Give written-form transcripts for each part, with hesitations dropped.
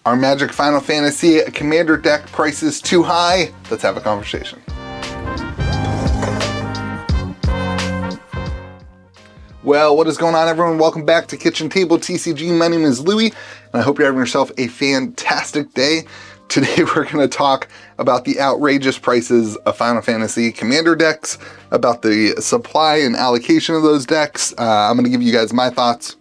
Are Magic Final Fantasy Commander deck prices too high? Let's have a conversation. Well, what is going on, everyone? Welcome back to Kitchen Table TCG. My name is Louie, and I hope you're having yourself a fantastic day. Today we're going to talk about the outrageous prices of Final Fantasy Commander decks, about the supply and allocation of those decks. I'm going to give you guys my thoughts.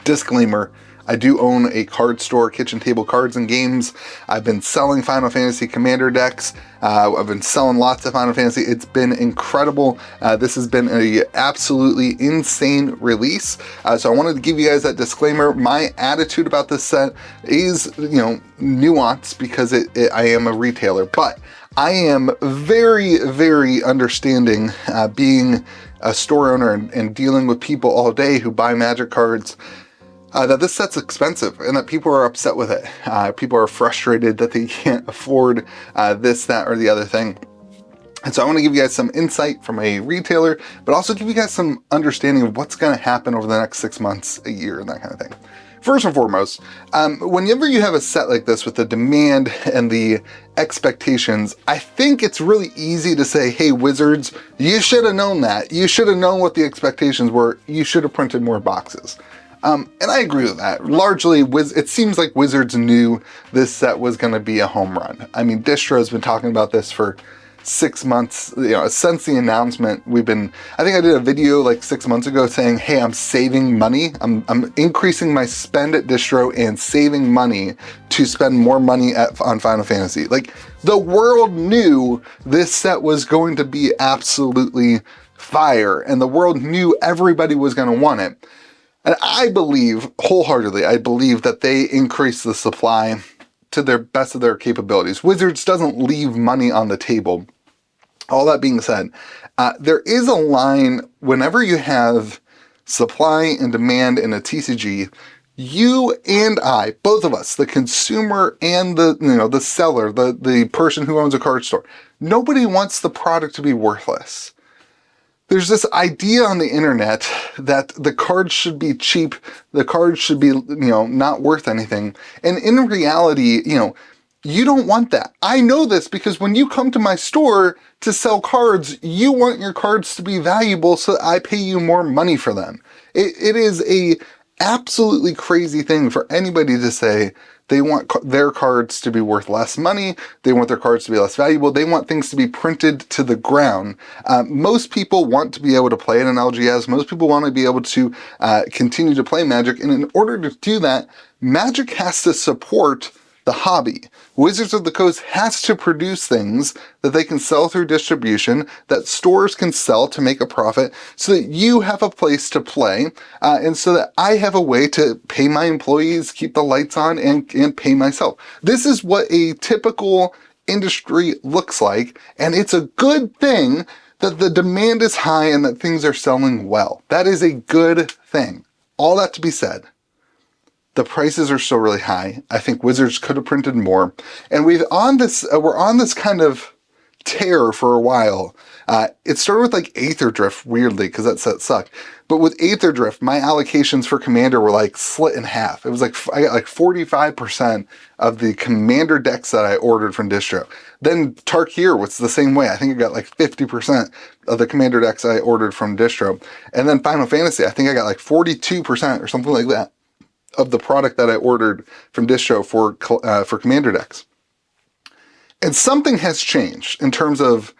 Disclaimer, I do own a card store, Kitchen Table Cards and Games. I've been selling Final Fantasy Commander decks. I've been selling lots of Final Fantasy. It's been incredible. This has been an absolutely insane release. So I wanted to give you guys that disclaimer. My attitude about this set is, nuanced because I am a retailer, but I am very, very understanding being a store owner and dealing with people all day who buy Magic cards. That this set's expensive and that people are upset with it. People are frustrated that they can't afford this, that, or the other thing. And so I want to give you guys some insight from a retailer, but also give you guys some understanding of what's going to happen over the next 6 months, a year, and that kind of thing. First and foremost, whenever you have a set like this with the demand and the expectations, I think it's really easy to say, hey, Wizards, you should have known that. You should have known what the expectations were. You should have printed more boxes. And I agree with that. Largely, it seems like Wizards knew this set was going to be a home run. I mean, Distro's been talking about this for 6 months, since the announcement. I think I did a video like 6 months ago saying, hey, I'm saving money. I'm increasing my spend at Distro and saving money to spend more money on Final Fantasy. Like, the world knew this set was going to be absolutely fire, and the world knew everybody was going to want it. And I believe, wholeheartedly, that they increase the supply to their best of their capabilities. Wizards doesn't leave money on the table. All that being said, there is a line whenever you have supply and demand in a TCG, you and I, both of us, the consumer and the seller, the person who owns a card store, nobody wants the product to be worthless. There's this idea on the internet that the cards should be cheap, the cards should be, not worth anything. And in reality, you don't want that. I know this because when you come to my store to sell cards, you want your cards to be valuable so that I pay you more money for them. It is a absolutely crazy thing for anybody to say they want their cards to be worth less money. They want their cards to be less valuable. They want things to be printed to the ground. Most people want to be able to play in an LGS. Most people want to be able to continue to play Magic. And in order to do that, Magic has to support the hobby. Wizards of the Coast has to produce things that they can sell through distribution, that stores can sell to make a profit, so that you have a place to play, and so that I have a way to pay my employees, keep the lights on, and pay myself. This is what a typical industry looks like, and it's a good thing that the demand is high and that things are selling well. That is a good thing. All that to be said, the prices are still really high. I think Wizards could have printed more. And we're on this kind of tear for a while. It started with like Aether Drift, weirdly, because that set sucked. But with Aether Drift, my allocations for Commander were like split in half. It was like, I got like 45% of the Commander decks that I ordered from Distro. Then Tarkir was the same way. I think I got like 50% of the Commander decks I ordered from Distro. And then Final Fantasy, I think I got like 42% or something like that of the product that I ordered from Distro for Commander decks. And something has changed in terms of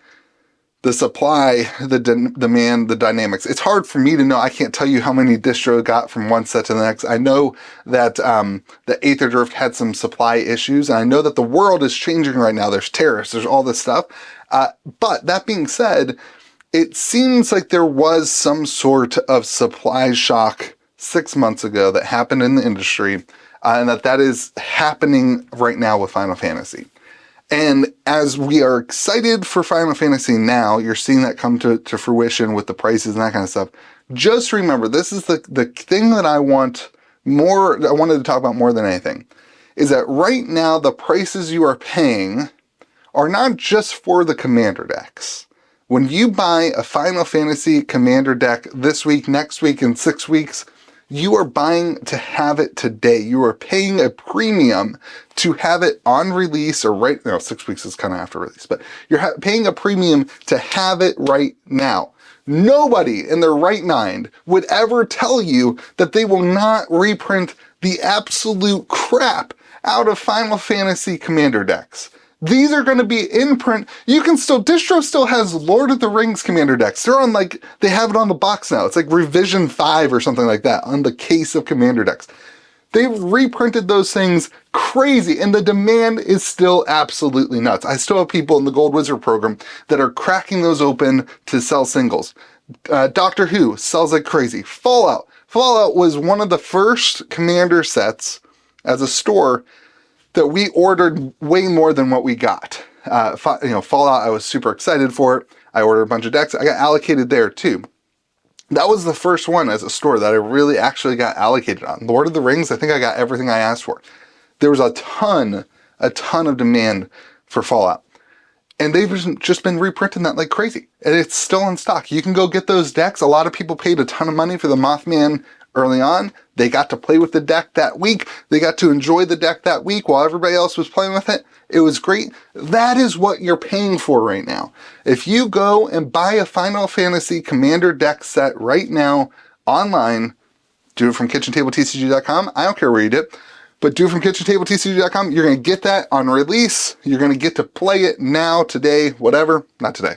the supply, the demand, the dynamics. It's hard for me to know. I can't tell you how many Distro got from one set to the next. I know that the Aether Drift had some supply issues, and I know that the world is changing right now. There's tariffs, there's all this stuff. But that being said, it seems like there was some sort of supply shock 6 months ago that happened in the industry, and that is happening right now with Final Fantasy. And as we are excited for Final Fantasy now, you're seeing that come to fruition with the prices and that kind of stuff. Just remember, this is the thing that I wanted to talk about more than anything, is that right now the prices you are paying are not just for the Commander decks. When you buy a Final Fantasy Commander deck this week, next week, in 6 weeks, You are buying to have it today. You are paying a premium to have it on release, or right now, 6 weeks is kind of after release, but you're paying a premium to have it right now. Nobody in their right mind would ever tell you that they will not reprint the absolute crap out of Final Fantasy Commander decks. These are going to be in print. You can still, distro still has Lord of the Rings Commander decks. They're on they have it on the box now. It's like revision 5 or something like that on the case of Commander decks. They've reprinted those things crazy, and the demand is still absolutely nuts. I still have people in the Gold Wizard program that are cracking those open to sell singles. Doctor Who sells like crazy. Fallout was one of the first Commander sets as a store that we ordered way more than what we got. Fallout, I was super excited for it. I ordered a bunch of decks. I got allocated there too. That was the first one as a store that I really actually got allocated on. Lord of the Rings, I think I got everything I asked for. There was a ton of demand for Fallout. And they've just been reprinting that like crazy. And it's still in stock. You can go get those decks. A lot of people paid a ton of money for the Mothman early on. They got to play with the deck that week. They got to enjoy the deck that week while everybody else was playing with it. It was great. That is what you're paying for right now. If you go and buy a Final Fantasy Commander deck set right now online, do it from KitchenTableTCG.com. I don't care where you do it, but do it from KitchenTableTCG.com. You're going to get that on release. You're going to get to play it now, today, whatever. Not today.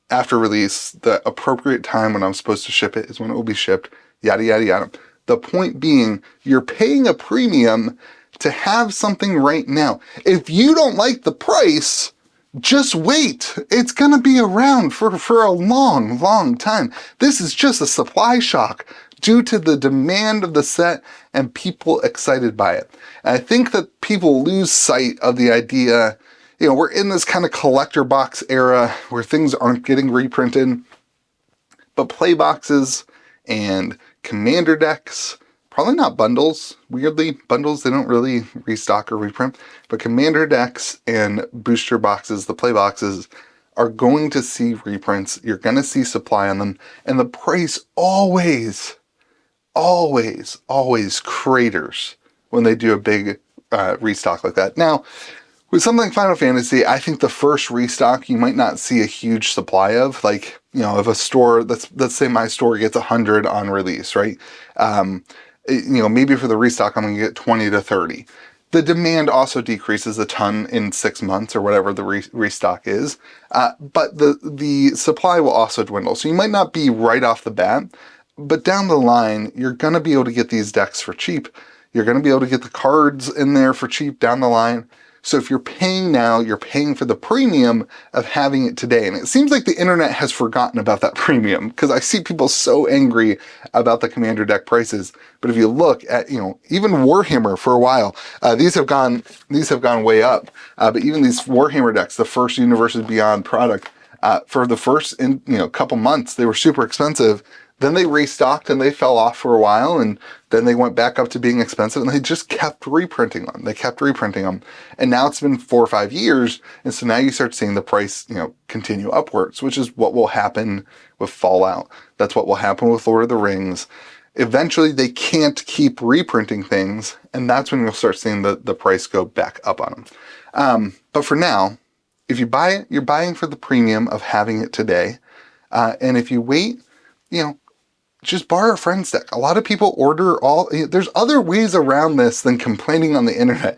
After release, the appropriate time when I'm supposed to ship it is when it will be shipped. Yada, yada, yada. The point being, you're paying a premium to have something right now. If you don't like the price, just wait. It's going to be around for a long, long time. This is just a supply shock due to the demand of the set and people excited by it. And I think that people lose sight of the idea, we're in this kind of collector box era where things aren't getting reprinted, but play boxes and Commander decks, probably not bundles. Weirdly, bundles, they don't really restock or reprint, but Commander decks and booster boxes, the play boxes, are going to see reprints. You're going to see supply on them, and the price always craters when they do a big restock like that. Now, with something like Final Fantasy, I think the first restock you might not see a huge supply of. Like, if a store, let's say my store gets 100 on release, right? Maybe for the restock, I'm going to get 20 to 30. The demand also decreases a ton in 6 months or whatever the restock is. But the supply will also dwindle. So you might not be right off the bat, but down the line, you're going to be able to get these decks for cheap. You're going to be able to get the cards in there for cheap down the line. So if you're paying now, you're paying for the premium of having it today. And it seems like the internet has forgotten about that premium, because I see people so angry about the Commander deck prices. But if you look at, even Warhammer for a while, these have gone way up. But even these Warhammer decks, the first Universes Beyond product, for the first couple months, they were super expensive. Then they restocked and they fell off for a while, and then they went back up to being expensive, and they just kept reprinting them. And now it's been 4 or 5 years, and so now you start seeing the price, continue upwards, which is what will happen with Fallout. That's what will happen with Lord of the Rings. Eventually, they can't keep reprinting things, and that's when you'll start seeing the price go back up on them. But for now, if you buy it, you're buying for the premium of having it today. And if you wait, just borrow a friend's deck. A lot of people order there's other ways around this than complaining on the internet.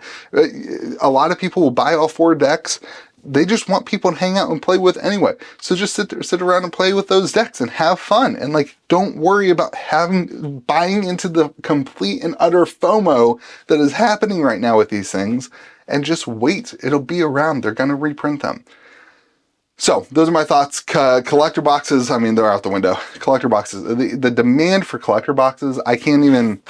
A lot of people will buy all 4 decks. They just want people to hang out and play with anyway. So just sit around and play with those decks and have fun. And don't worry about buying into the complete and utter FOMO that is happening right now with these things. And just wait. It'll be around. They're going to reprint them. So those are my thoughts. Collector boxes, they're out the window. Collector boxes, the demand for collector boxes, I can't even,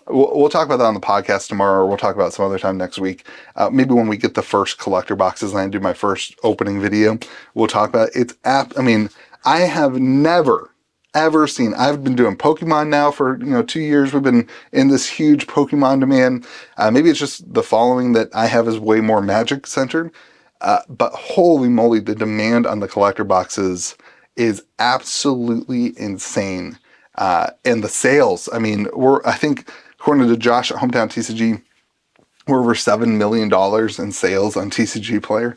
we'll talk about that on the podcast tomorrow, or we'll talk about it some other time next week. Maybe when we get the first collector boxes and I do my first opening video, we'll talk about it. I have never, ever seen, I've been doing Pokemon now for, 2 years. We've been in this huge Pokemon demand. Maybe it's just the following that I have is way more Magic centered. But holy moly, the demand on the collector boxes is absolutely insane. and the sales. I mean, I think according to Josh at Hometown TCG, we're over $7 million in sales on TCG Player.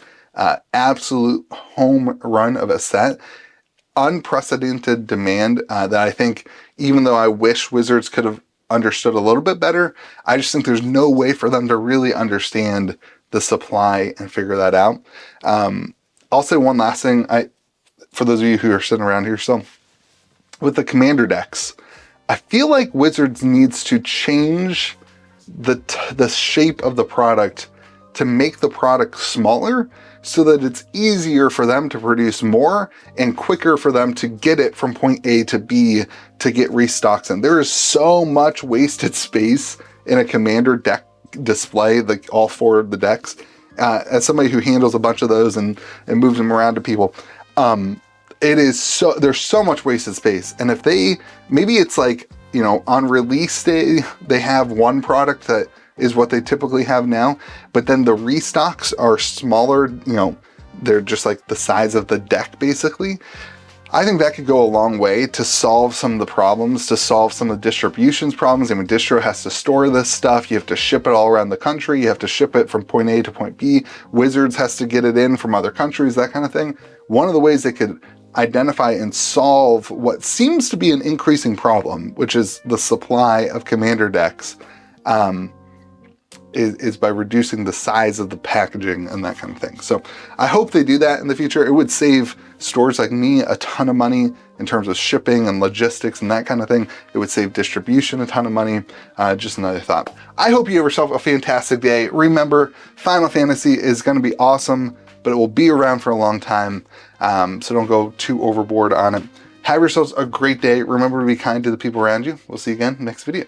Absolute home run of a set. Unprecedented demand that I think, even though I wish Wizards could have understood a little bit better, I just think there's no way for them to really understand the supply and figure that out. I'll say one last thing, for those of you who are sitting around here still, with the commander decks, I feel like Wizards needs to change the shape of the product to make the product smaller so that it's easier for them to produce more and quicker for them to get it from point A to B to get restocks in. There is so much wasted space in a commander deck display, like all 4 of the decks. As somebody who handles a bunch of those and moves them around to people, there's so much wasted space. And if maybe it's like, you know, on release day, they have one product that is what they typically have now, but then the restocks are smaller, you know, they're just like the size of the deck basically. I think that could go a long way to solve some of the problems, to solve some of the distributions problems. I mean, distro has to store this stuff. You have to ship it all around the country. You have to ship it from point A to point B. Wizards has to get it in from other countries, that kind of thing. One of the ways they could identify and solve what seems to be an increasing problem, which is the supply of commander decks, is by reducing the size of the packaging and that kind of thing. So I hope they do that in the future. It would save stores like me a ton of money in terms of shipping and logistics and that kind of thing. It would save distribution a ton of money. Just another thought. I hope you have yourself a fantastic day. Remember, Final Fantasy is going to be awesome, but it will be around for a long time. So don't go too overboard on it. Have yourselves a great day. Remember to be kind to the people around you. We'll see you again next video.